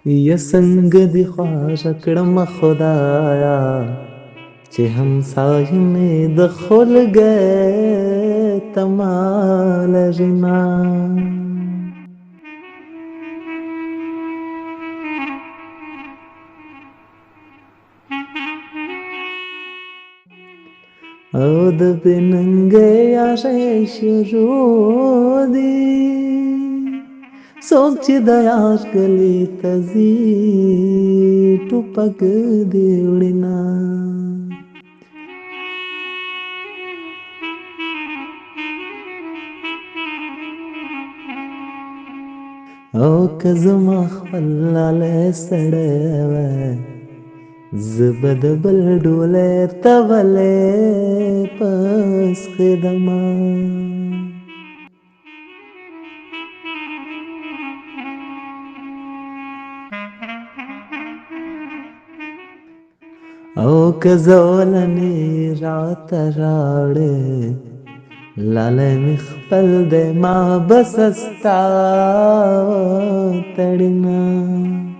یا څنګه دې خوښه کړم خدایا چې همسایه مې د خولګۍ ته مالږي نه. او د بې ننګۍ عاشق شروع دي څوک چې د یار کلي ته ځي ټوپک دې وړي نه. او که زما خپل لالی سړی وای زه به د بل ډولۍ ته ولې پسخېدمه. او که زولنې راته راوړې لالی مې خپل دی ما به سستا تړینه.